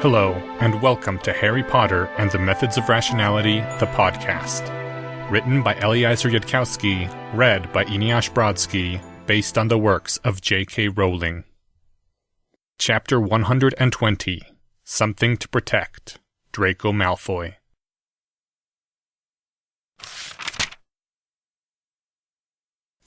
Hello, and welcome to Harry Potter and the Methods of Rationality, the podcast. Written by Eliezer Yudkowsky, read by Eneasz Brodsky, based on the works of J.K. Rowling. Chapter 120, Something to Protect, Draco Malfoy.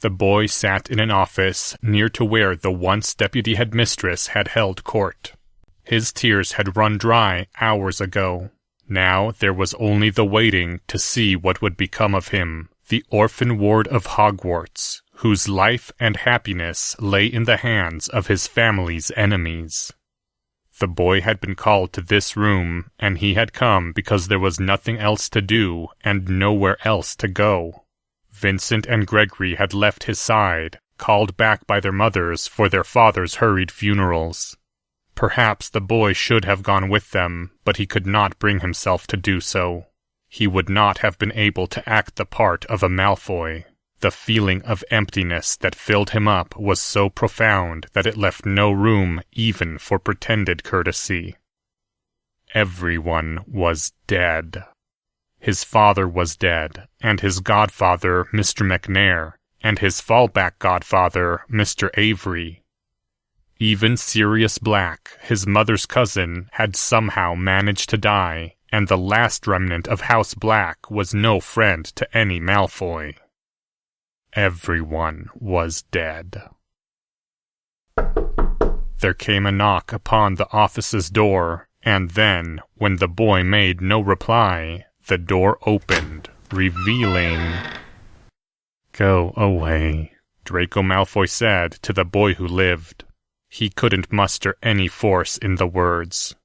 The boy sat in an office near to where the once deputy headmistress had held court. His tears had run dry hours ago. Now there was only the waiting to see what would become of him, the orphan ward of Hogwarts, whose life and happiness lay in the hands of his family's enemies. The boy had been called to this room, and he had come because there was nothing else to do and nowhere else to go. Vincent and Gregory had left his side, called back by their mothers for their father's hurried funerals. Perhaps the boy should have gone with them, but he could not bring himself to do so. He would not have been able to act the part of a Malfoy. The feeling of emptiness that filled him up was so profound that it left no room even for pretended courtesy. Everyone was dead. His father was dead, and his godfather, Mr. McNair, and his fallback godfather, Mr. Avery. Even Sirius Black, his mother's cousin, had somehow managed to die, and the last remnant of House Black was no friend to any Malfoy. Everyone was dead. There came a knock upon the office's door, and then, when the boy made no reply, the door opened, revealing... "Go away," Draco Malfoy said to the boy who lived. He couldn't muster any force in the words.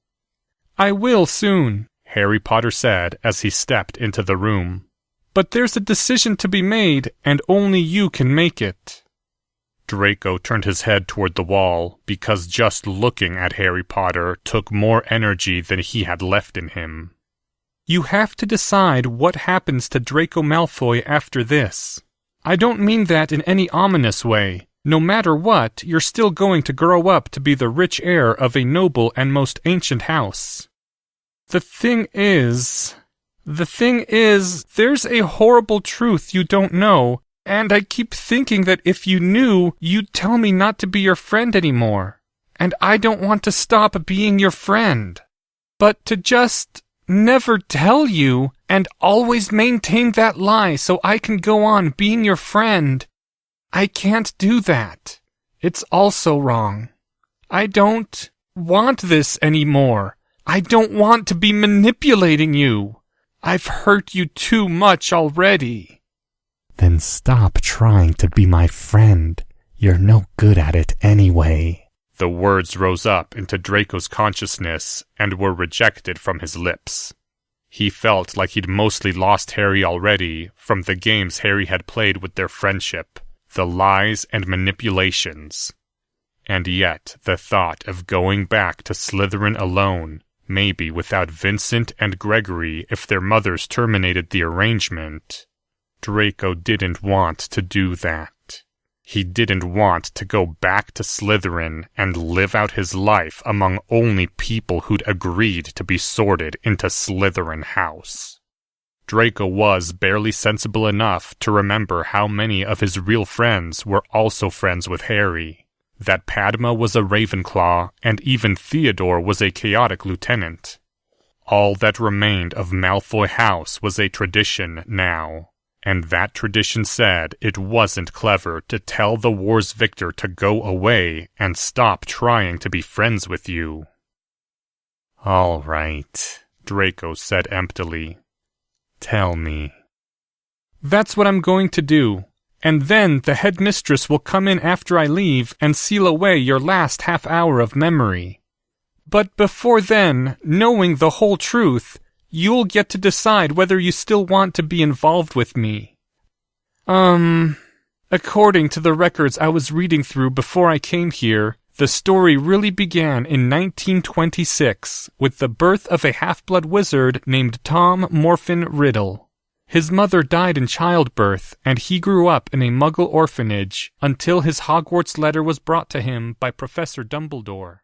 "I will soon," Harry Potter said as he stepped into the room. "But there's a decision to be made, and only you can make it." Draco turned his head toward the wall, because just looking at Harry Potter took more energy than he had left in him. "You have to decide what happens to Draco Malfoy after this. I don't mean that in any ominous way. No matter what, you're still going to grow up to be the rich heir of a noble and most ancient house. The thing is, there's a horrible truth you don't know, and I keep thinking that if you knew, you'd tell me not to be your friend anymore. And I don't want to stop being your friend. But to just never tell you, and always maintain that lie so I can go on being your friend, I can't do that. It's also wrong. I don't want this anymore. I don't want to be manipulating you. I've hurt you too much already." "Then stop trying to be my friend. You're no good at it anyway." The words rose up into Draco's consciousness and were rejected from his lips. He felt like he'd mostly lost Harry already from the games Harry had played with their friendship. The lies and manipulations. And yet, the thought of going back to Slytherin alone, maybe without Vincent and Gregory if their mothers terminated the arrangement, Draco didn't want to do that. He didn't want to go back to Slytherin and live out his life among only people who'd agreed to be sorted into Slytherin House. Draco was barely sensible enough to remember how many of his real friends were also friends with Harry, that Padma was a Ravenclaw, and even Theodore was a chaotic lieutenant. All that remained of Malfoy House was a tradition now, and that tradition said it wasn't clever to tell the war's victor to go away and stop trying to be friends with you. "All right," Draco said emptily. "Tell me." "That's what I'm going to do. And then the headmistress will come in after I leave and seal away your last half hour of memory. But before then, knowing the whole truth, you'll get to decide whether you still want to be involved with me. According to the records I was reading through before I came here, the story really began in 1926 with the birth of a half-blood wizard named Tom Morphin Riddle. His mother died in childbirth, and he grew up in a Muggle orphanage until his Hogwarts letter was brought to him by Professor Dumbledore.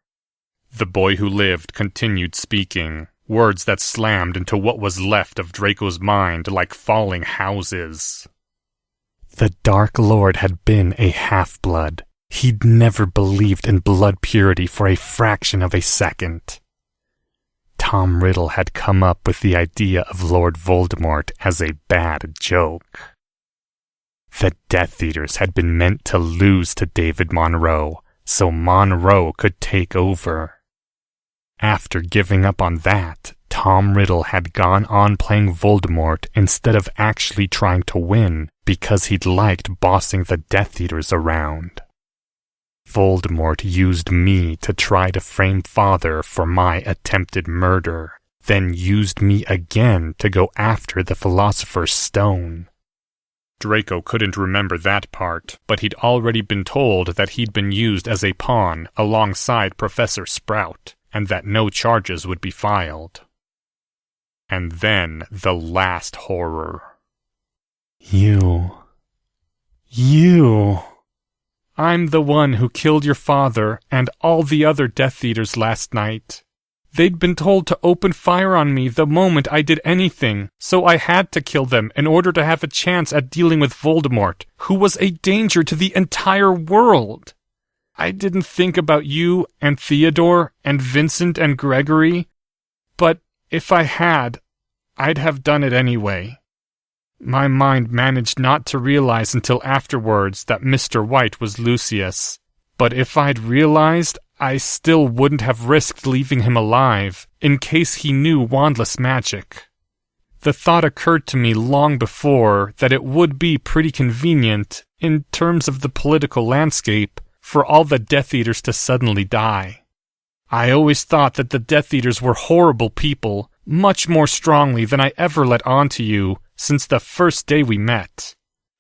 The boy who lived continued speaking, words that slammed into what was left of Draco's mind like falling houses. The Dark Lord had been a half-blood. He'd never believed in blood purity for a fraction of a second. Tom Riddle had come up with the idea of Lord Voldemort as a bad joke. The Death Eaters had been meant to lose to David Monroe, so Monroe could take over. After giving up on that, Tom Riddle had gone on playing Voldemort instead of actually trying to win because he'd liked bossing the Death Eaters around. Voldemort used me to try to frame Father for my attempted murder, then used me again to go after the Philosopher's Stone. Draco couldn't remember that part, but he'd already been told that he'd been used as a pawn alongside Professor Sprout, and that no charges would be filed. And then the last horror. You. I'm the one who killed your father and all the other Death Eaters last night. They'd been told to open fire on me the moment I did anything, so I had to kill them in order to have a chance at dealing with Voldemort, who was a danger to the entire world. I didn't think about you and Theodore and Vincent and Gregory, but if I had, I'd have done it anyway. My mind managed not to realize until afterwards that Mr. White was Lucius, but if I'd realized, I still wouldn't have risked leaving him alive, in case he knew wandless magic. The thought occurred to me long before that it would be pretty convenient, in terms of the political landscape, for all the Death Eaters to suddenly die. I always thought that the Death Eaters were horrible people, much more strongly than I ever let on to you, since the first day we met.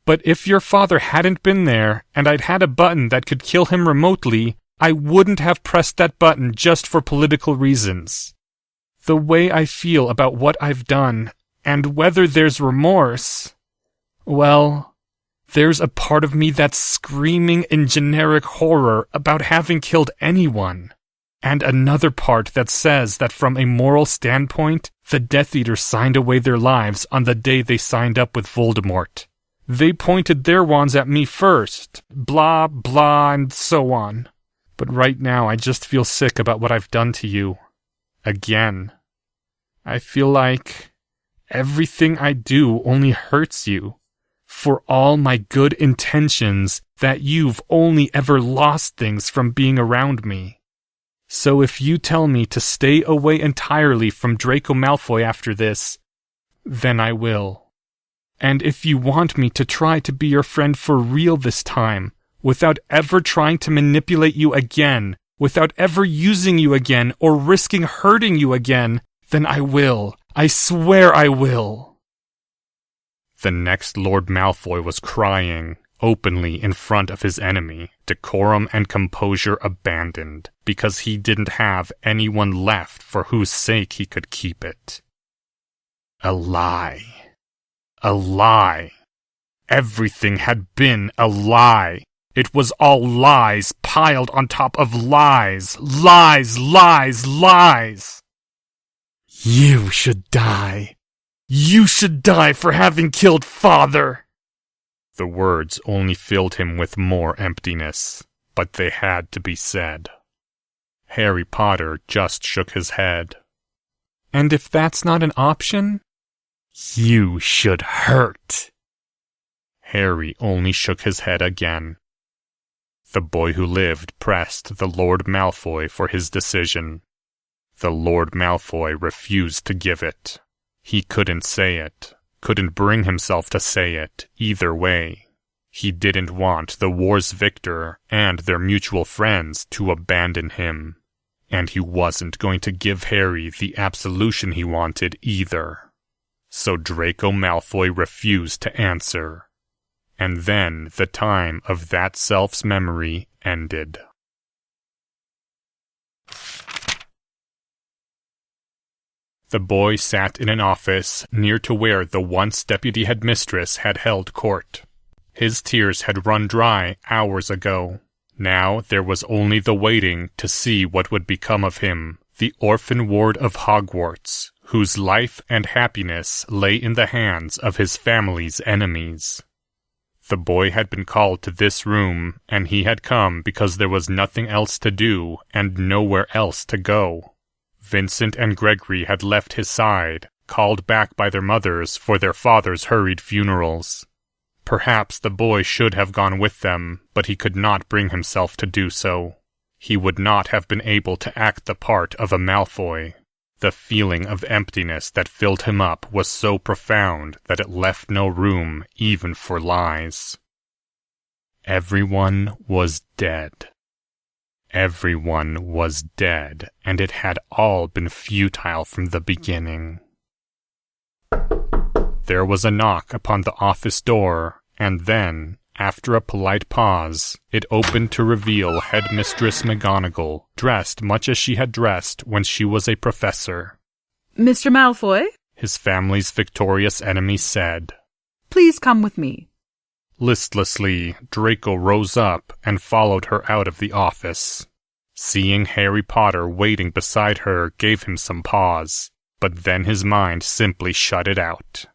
But if your father hadn't been there, and I'd had a button that could kill him remotely, I wouldn't have pressed that button just for political reasons. The way I feel about what I've done, and whether there's remorse, well, there's a part of me that's screaming in generic horror about having killed anyone, and another part that says that from a moral standpoint, the Death Eaters signed away their lives on the day they signed up with Voldemort. They pointed their wands at me first, blah, blah, and so on. But right now I just feel sick about what I've done to you. Again. I feel like everything I do only hurts you. For all my good intentions, that you've only ever lost things from being around me. So if you tell me to stay away entirely from Draco Malfoy after this, then I will. And if you want me to try to be your friend for real this time, without ever trying to manipulate you again, without ever using you again or risking hurting you again, then I will. I swear I will. The next Lord Malfoy was crying, openly in front of his enemy, decorum and composure abandoned, because he didn't have anyone left for whose sake he could keep it. A lie. A lie. Everything had been a lie. It was all lies piled on top of lies. Lies, lies, lies. You should die. You should die for having killed Father. The words only filled him with more emptiness, but they had to be said. Harry Potter just shook his head. And if that's not an option? You should hurt. Harry only shook his head again. The boy who lived pressed the Lord Malfoy for his decision. The Lord Malfoy refused to give it. He couldn't say it, couldn't bring himself to say it, either way. He didn't want the war's victor and their mutual friends to abandon him. And he wasn't going to give Harry the absolution he wanted either. So Draco Malfoy refused to answer. And then the time of that self's memory ended. The boy sat in an office near to where the once deputy headmistress had held court. His tears had run dry hours ago. Now there was only the waiting to see what would become of him, the orphan ward of Hogwarts, whose life and happiness lay in the hands of his family's enemies. The boy had been called to this room, and he had come because there was nothing else to do and nowhere else to go. Vincent and Gregory had left his side, called back by their mothers for their father's hurried funerals. Perhaps the boy should have gone with them, but he could not bring himself to do so. He would not have been able to act the part of a Malfoy. The feeling of emptiness that filled him up was so profound that it left no room even for lies. Everyone was dead. Everyone was dead, and it had all been futile from the beginning. There was a knock upon the office door, and then, after a polite pause, it opened to reveal Headmistress McGonagall, dressed much as she had dressed when she was a professor. "Mr. Malfoy?" his family's victorious enemy said. "Please come with me." Listlessly, Draco rose up and followed her out of the office. Seeing Harry Potter waiting beside her gave him some pause, but then his mind simply shut it out.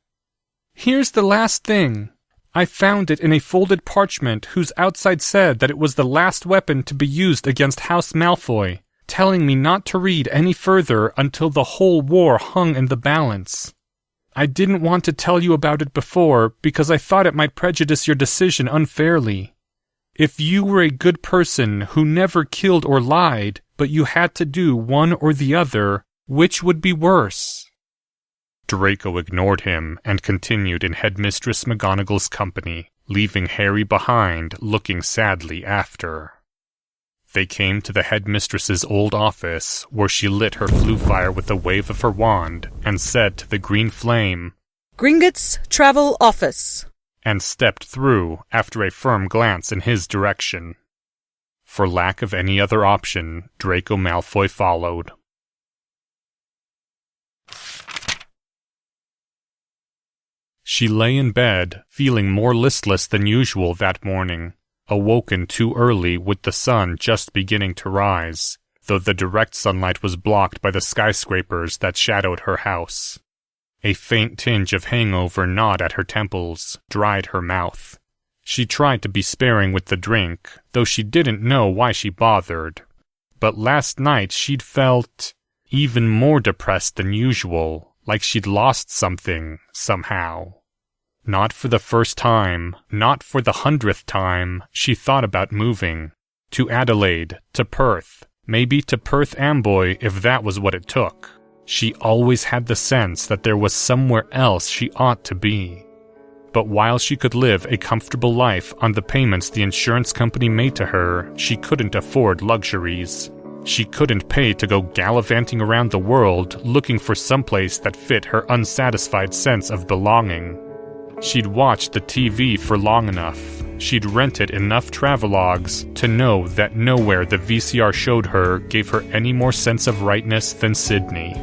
"Here's the last thing. I found it in a folded parchment whose outside said that it was the last weapon to be used against House Malfoy, telling me not to read any further until the whole war hung in the balance. I didn't want to tell you about it before because I thought it might prejudice your decision unfairly. If you were a good person who never killed or lied, but you had to do one or the other, which would be worse?" Draco ignored him and continued in Headmistress McGonagall's company, leaving Harry behind, looking sadly after. They came to the headmistress's old office, where she lit her flue fire with a wave of her wand and said to the green flame, "Gringotts Travel Office," and stepped through after a firm glance in his direction. For lack of any other option, Draco Malfoy followed. She lay in bed, feeling more listless than usual that morning, awoken too early with the sun just beginning to rise, though the direct sunlight was blocked by the skyscrapers that shadowed her house. A faint tinge of hangover gnawed at her temples, dried her mouth. She tried to be sparing with the drink, though she didn't know why she bothered. But last night she'd felt even more depressed than usual, like she'd lost something, somehow. Not for the first time, not for the 100th time, she thought about moving. To Adelaide, to Perth, maybe to Perth Amboy if that was what it took. She always had the sense that there was somewhere else she ought to be. But while she could live a comfortable life on the payments the insurance company made to her, she couldn't afford luxuries. She couldn't pay to go gallivanting around the world looking for someplace that fit her unsatisfied sense of belonging. She'd watched the TV for long enough. She'd rented enough travelogues to know that nowhere the VCR showed her gave her any more sense of rightness than Sydney.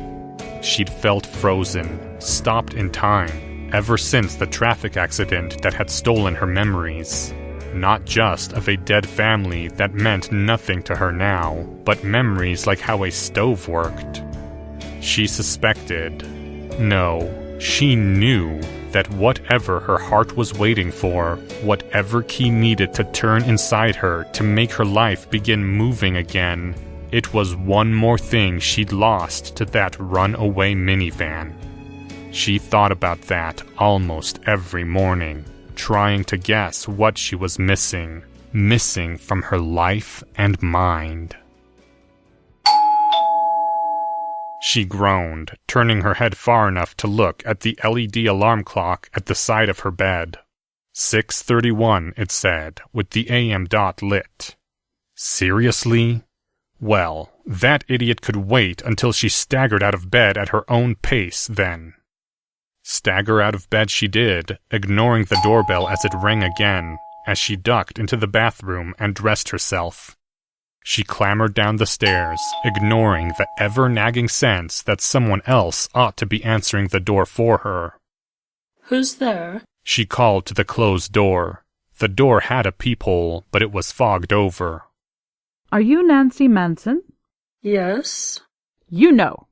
She'd felt frozen, stopped in time, ever since the traffic accident that had stolen her memories. Not just of a dead family that meant nothing to her now, but memories like how a stove worked. She suspected, no, she knew that whatever her heart was waiting for, whatever key needed to turn inside her to make her life begin moving again, it was one more thing she'd lost to that runaway minivan. She thought about that almost every morning, trying to guess what she was missing from her life and mind. She groaned, turning her head far enough to look at the LED alarm clock at the side of her bed. 6:31, it said, with the AM dot lit. Seriously? Well, that idiot could wait until she staggered out of bed at her own pace, then. Stagger out of bed she did, ignoring the doorbell as it rang again, as she ducked into the bathroom and dressed herself. She clambered down the stairs, ignoring the ever-nagging sense that someone else ought to be answering the door for her. "Who's there?" She called to the closed door. The door had a peephole, but it was fogged over. Are you Nancy Manson? Yes. You know.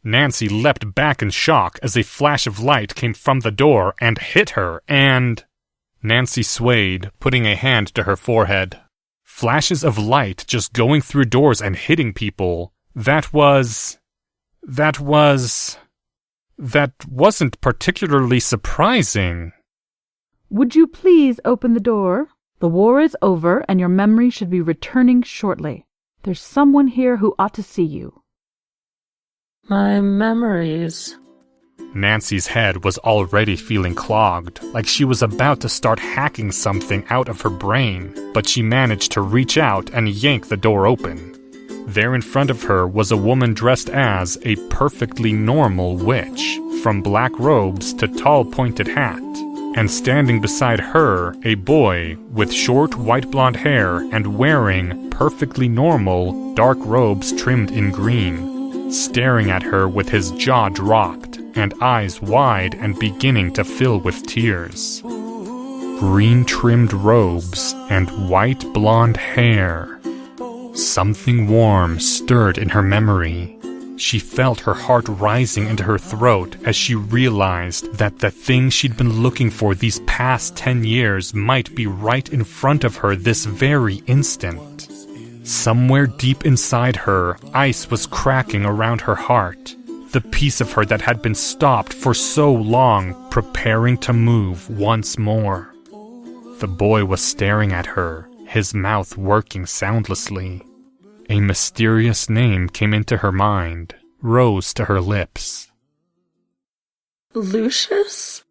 Nancy leapt back in shock as a flash of light came from the door and hit her, and... Nancy swayed, putting a hand to her forehead. Flashes of light just going through doors and hitting people. That wasn't particularly surprising. Would you please open the door? The war is over, and your memory should be returning shortly. There's someone here who ought to see you. My memories. Nancy's head was already feeling clogged, like she was about to start hacking something out of her brain, but she managed to reach out and yank the door open. There in front of her was a woman dressed as a perfectly normal witch, from black robes to tall pointed hat, and standing beside her, a boy with short white blonde hair and wearing perfectly normal dark robes trimmed in green, staring at her with his jaw dropped and eyes wide and beginning to fill with tears. Green-trimmed robes and white blonde hair. Something warm stirred in her memory. She felt her heart rising into her throat as she realized that the thing she'd been looking for these past 10 years might be right in front of her this very instant. Somewhere deep inside her, ice was cracking around her heart. The piece of her that had been stopped for so long, preparing to move once more. The boy was staring at her, his mouth working soundlessly. A mysterious name came into her mind, rose to her lips. Lucius?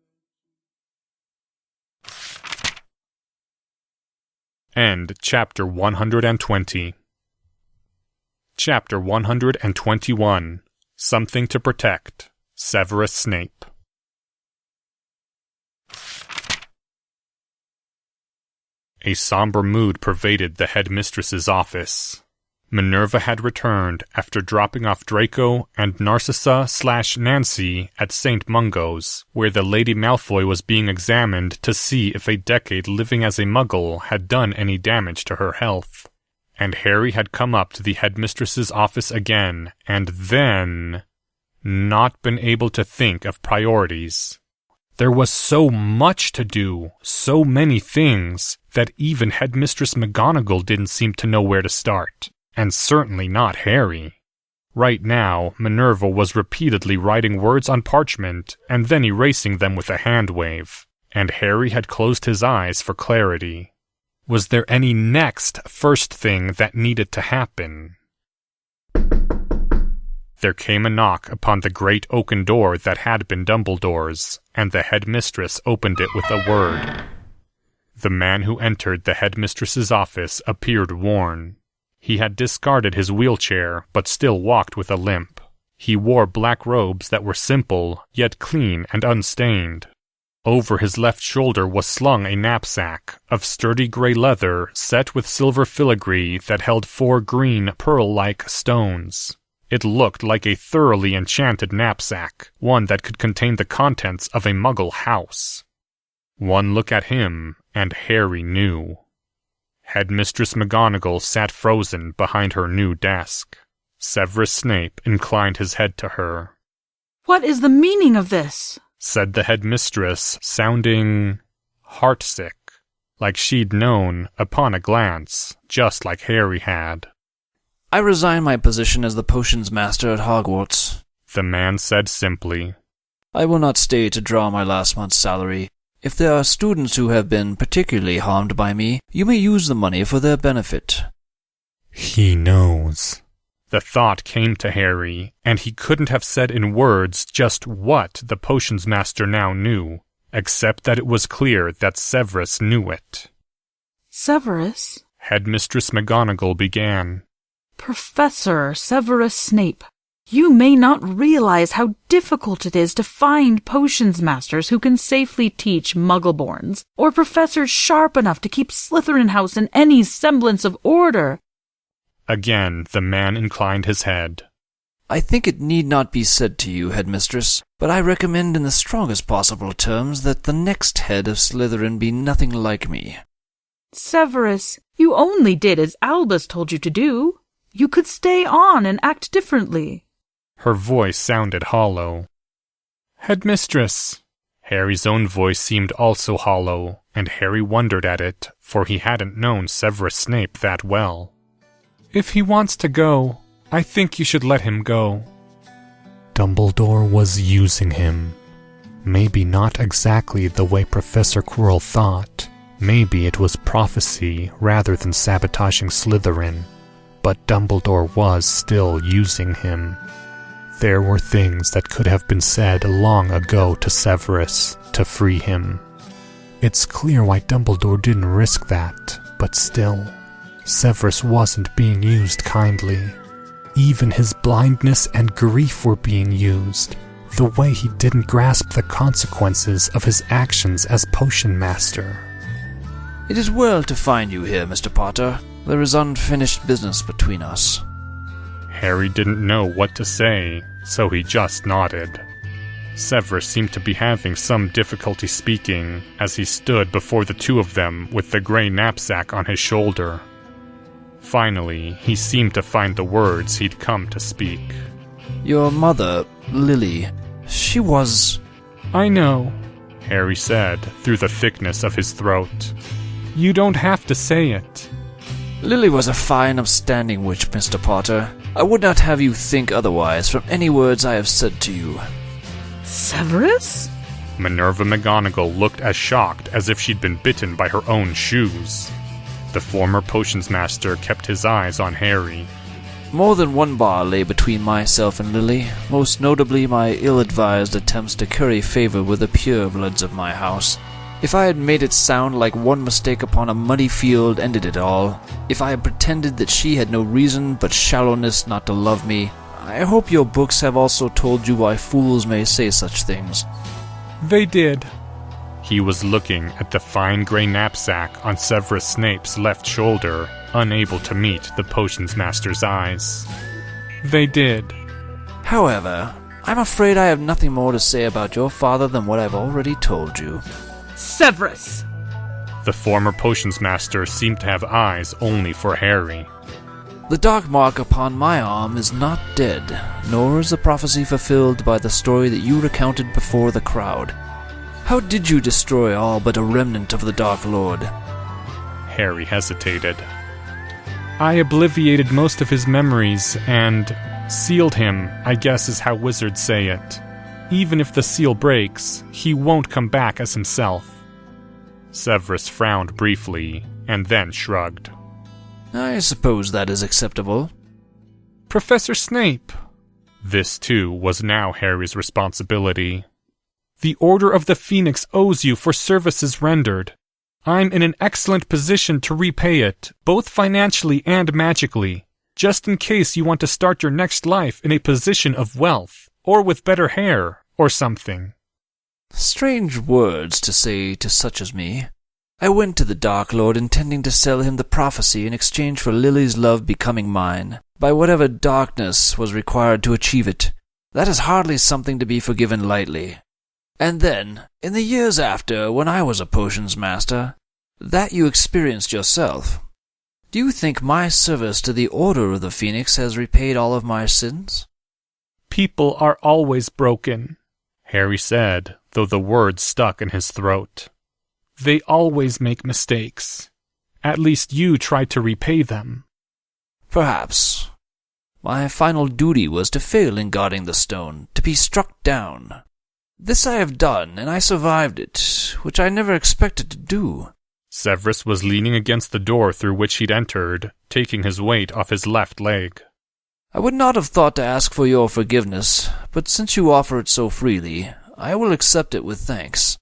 End Chapter 120. Chapter 121. Something to Protect. Severus Snape. A somber mood pervaded the headmistress's office. Minerva had returned after dropping off Draco and Narcissa/Nancy at St. Mungo's, where the Lady Malfoy was being examined to see if a decade living as a muggle had done any damage to her health. And Harry had come up to the headmistress's office again, and then... not been able to think of priorities. There was so much to do, so many things, that even Headmistress McGonagall didn't seem to know where to start, and certainly not Harry. Right now, Minerva was repeatedly writing words on parchment and then erasing them with a hand wave, and Harry had closed his eyes for clarity. Was there any first thing that needed to happen? There came a knock upon the great oaken door that had been Dumbledore's, and the headmistress opened it with a word. The man who entered the headmistress's office appeared worn. He had discarded his wheelchair, but still walked with a limp. He wore black robes that were simple, yet clean and unstained. Over his left shoulder was slung a knapsack of sturdy gray leather set with silver filigree that held 4 green, pearl-like stones. It looked like a thoroughly enchanted knapsack, one that could contain the contents of a muggle house. One look at him, and Harry knew. Headmistress McGonagall sat frozen behind her new desk. Severus Snape inclined his head to her. What is the meaning of this? Said the headmistress, sounding heartsick, like she'd known, upon a glance, just like Harry had. I resign my position as the potions master at Hogwarts, the man said simply. I will not stay to draw my last month's salary. If there are students who have been particularly harmed by me, you may use the money for their benefit. He knows. The thought came to Harry, and he couldn't have said in words just what the potions master now knew, except that it was clear that Severus knew it. Severus? Headmistress McGonagall began. Professor Severus Snape, you may not realize how difficult it is to find potions masters who can safely teach Muggleborns, or professors sharp enough to keep Slytherin House in any semblance of order. Again, the man inclined his head. I think it need not be said to you, Headmistress, but I recommend in the strongest possible terms that the next head of Slytherin be nothing like me. Severus, you only did as Albus told you to do. You could stay on and act differently. Her voice sounded hollow. Headmistress. Harry's own voice seemed also hollow, and Harry wondered at it, for he hadn't known Severus Snape that well. If he wants to go, I think you should let him go. Dumbledore was using him. Maybe not exactly the way Professor Quirrell thought. Maybe it was prophecy rather than sabotaging Slytherin. But Dumbledore was still using him. There were things that could have been said long ago to Severus to free him. It's clear why Dumbledore didn't risk that, but still, Severus wasn't being used kindly. Even his blindness and grief were being used. The way he didn't grasp the consequences of his actions as Potion Master. It is well to find you here, Mr. Potter. There is unfinished business between us. Harry didn't know what to say, so he just nodded. Severus seemed to be having some difficulty speaking as he stood before the two of them with the grey knapsack on his shoulder. Finally, he seemed to find the words he'd come to speak. Your mother, Lily, she was... I know, Harry said through the thickness of his throat. You don't have to say it. Lily was a fine, upstanding witch, Mr. Potter. I would not have you think otherwise from any words I have said to you. Severus? Minerva McGonagall looked as shocked as if she'd been bitten by her own shoes. The former potions master kept his eyes on Harry. More than one bar lay between myself and Lily, most notably my ill-advised attempts to curry favor with the purebloods of my house. If I had made it sound like one mistake upon a muddy field ended it all, if I had pretended that she had no reason but shallowness not to love me, I hope your books have also told you why fools may say such things. They did. He was looking at the fine grey knapsack on Severus Snape's left shoulder, unable to meet the potions master's eyes. They did. However, I'm afraid I have nothing more to say about your father than what I've already told you. Severus! The former potions master seemed to have eyes only for Harry. The dark mark upon my arm is not dead, nor is the prophecy fulfilled by the story that you recounted before the crowd. How did you destroy all but a remnant of the Dark Lord? Harry hesitated. I obliviated most of his memories and sealed him, I guess is how wizards say it. Even if the seal breaks, he won't come back as himself. Severus frowned briefly, and then shrugged. I suppose that is acceptable. Professor Snape. This, too, was now Harry's responsibility. The Order of the Phoenix owes you for services rendered. I'm in an excellent position to repay it, both financially and magically, just in case you want to start your next life in a position of wealth, or with better hair, or something. Strange words to say to such as me. I went to the Dark Lord intending to sell him the prophecy in exchange for Lily's love becoming mine, by whatever darkness was required to achieve it. That is hardly something to be forgiven lightly. And then, in the years after, when I was a potions master, that you experienced yourself. Do you think my service to the Order of the Phoenix has repaid all of my sins? People are always broken, Harry said, though the words stuck in his throat. They always make mistakes. At least you tried to repay them. Perhaps. My final duty was to fail in guarding the stone, to be struck down. This I have done, and I survived it, which I never expected to do. Severus was leaning against the door through which he'd entered, taking his weight off his left leg. I would not have thought to ask for your forgiveness, but since you offer it so freely, I will accept it with thanks.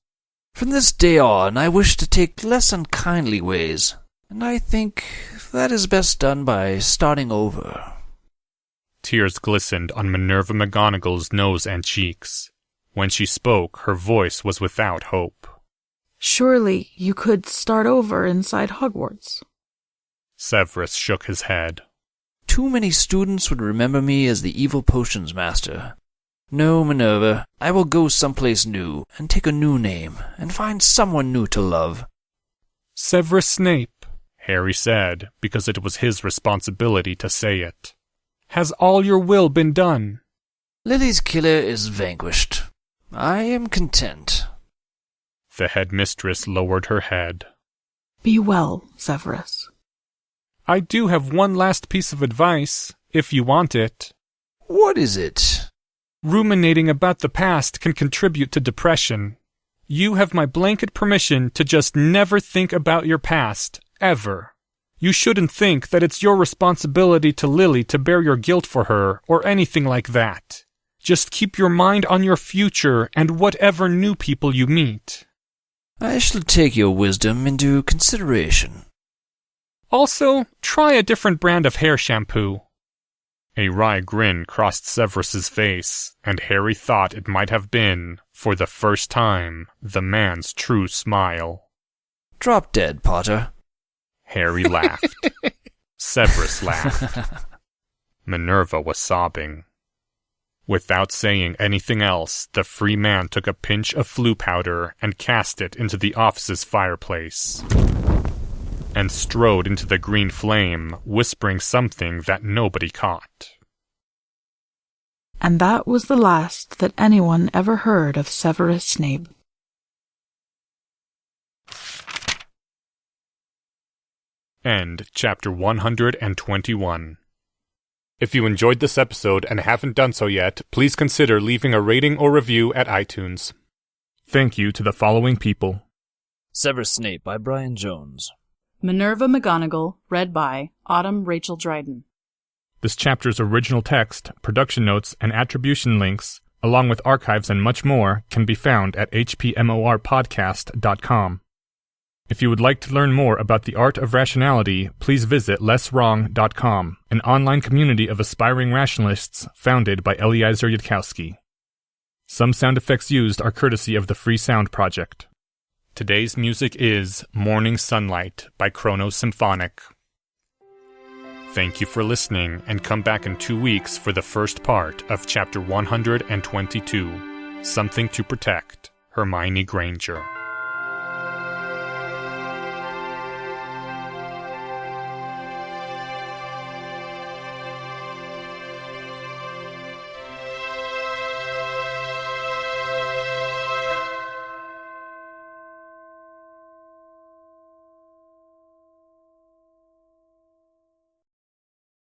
From this day on, I wish to take less unkindly ways, and I think that is best done by starting over. Tears glistened on Minerva McGonagall's nose and cheeks. When she spoke, her voice was without hope. Surely you could start over inside Hogwarts. Severus shook his head. Too many students would remember me as the evil potions master. No, Minerva, I will go someplace new, and take a new name, and find someone new to love. Severus Snape. Harry said, because it was his responsibility to say it. Has all your will been done? Lily's killer is vanquished. I am content. The headmistress lowered her head. Be well, Severus. I do have one last piece of advice, if you want it. What is it? Ruminating about the past can contribute to depression. You have my blanket permission to just never think about your past, ever. You shouldn't think that it's your responsibility to Lily to bear your guilt for her, or anything like that. Just keep your mind on your future and whatever new people you meet. I shall take your wisdom into consideration. Also, try a different brand of hair shampoo. A wry grin crossed Severus's face, and Harry thought it might have been, for the first time, the man's true smile. Drop dead, Potter. Harry laughed. Severus laughed. Minerva was sobbing. Without saying anything else, the free man took a pinch of flue powder and cast it into the office's fireplace, and strode into the green flame, whispering something that nobody caught. And that was the last that anyone ever heard of Severus Snape. End chapter 121. If you enjoyed this episode and haven't done so yet, please consider leaving a rating or review at iTunes. Thank you to the following people. Severus Snape by Brian Jones. Minerva McGonagall, read by Autumn Rachel Dryden. This chapter's original text, production notes, and attribution links, along with archives and much more, can be found at hpmorpodcast.com. If you would like to learn more about the art of rationality, please visit lesswrong.com, an online community of aspiring rationalists founded by Eliezer Yudkowsky. Some sound effects used are courtesy of the Free Sound Project. Today's music is Morning Sunlight by Chrono Symphonic. Thank you for listening, and come back in 2 weeks for the first part of Chapter 122, Something to Protect, Hermione Granger.